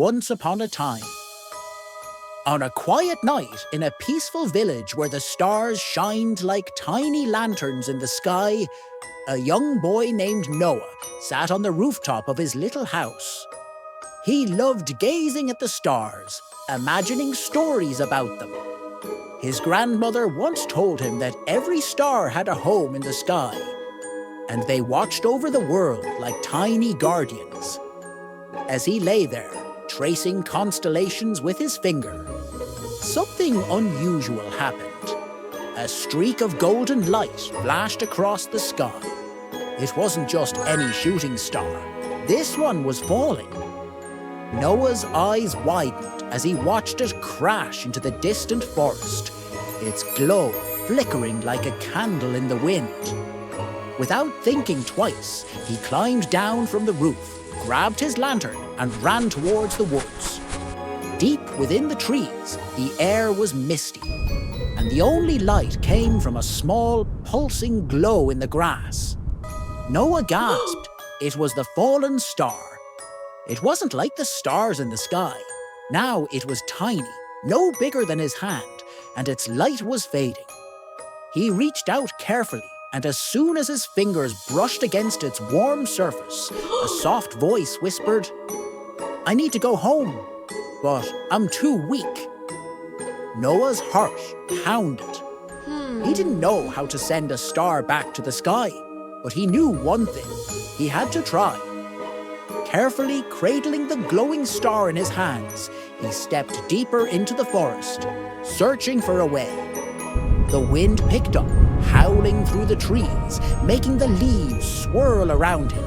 Once upon a time, on a quiet night in a peaceful village where the stars shined like tiny lanterns in the sky, a young boy named Noah sat on the rooftop of his little house. He loved gazing at the stars, imagining stories about them. His grandmother once told him that every star had a home in the sky, and they watched over the world like tiny guardians. As he lay there, tracing constellations with his finger, something unusual happened. A streak of golden light flashed across the sky. It wasn't just any shooting star. This one was falling. Noah's eyes widened as he watched it crash into the distant forest, its glow flickering like a candle in the wind. Without thinking twice, he climbed down from the roof, grabbed his lantern, and ran towards the woods. Deep within the trees, the air was misty, and the only light came from a small, pulsing glow in the grass. Noah gasped. It was the fallen star. It wasn't like the stars in the sky. Now it was tiny, no bigger than his hand, and its light was fading. He reached out carefully, and as soon as his fingers brushed against its warm surface, a soft voice whispered, "I need to go home, but I'm too weak." Noah's heart pounded. He didn't know how to send a star back to the sky, but he knew one thing: he had to try. Carefully cradling the glowing star in his hands, he stepped deeper into the forest, searching for a way. The wind picked up, howling through the trees, making the leaves swirl around him.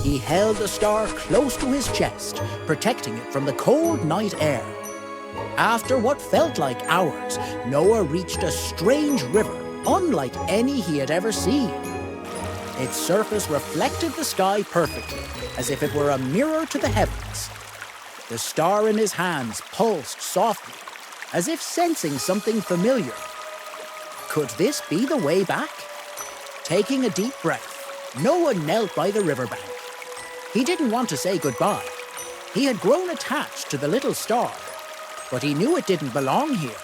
He held the star close to his chest, protecting it from the cold night air. After what felt like hours, Noah reached a strange river, unlike any he had ever seen. Its surface reflected the sky perfectly, as if it were a mirror to the heavens. The star in his hands pulsed softly, as if sensing something familiar. Could this be the way back? Taking a deep breath, Noah knelt by the riverbank. He didn't want to say goodbye. He had grown attached to the little star, but he knew it didn't belong here.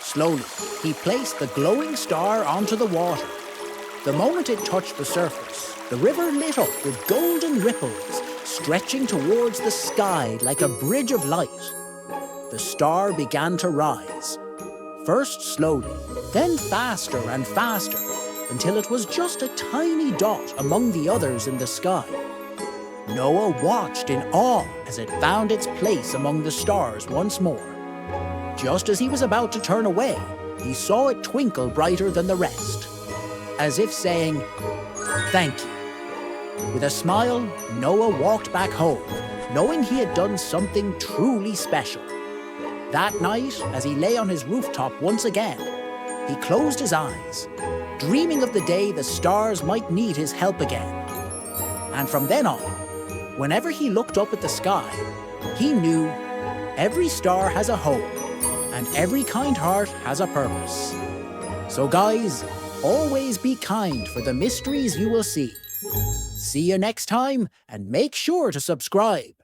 Slowly, he placed the glowing star onto the water. The moment it touched the surface, the river lit up with golden ripples, stretching towards the sky like a bridge of light. The star began to rise, first slowly, then faster and faster, until it was just a tiny dot among the others in the sky. Noah watched in awe as it found its place among the stars once more. Just as he was about to turn away, he saw it twinkle brighter than the rest, as if saying, "Thank you." With a smile, Noah walked back home, knowing he had done something truly special. That night, as he lay on his rooftop once again, he closed his eyes, dreaming of the day the stars might need his help again. And from then on, whenever he looked up at the sky, he knew every star has a home, and every kind heart has a purpose. So guys, always be kind for the mysteries you will see. See you next time, and make sure to subscribe.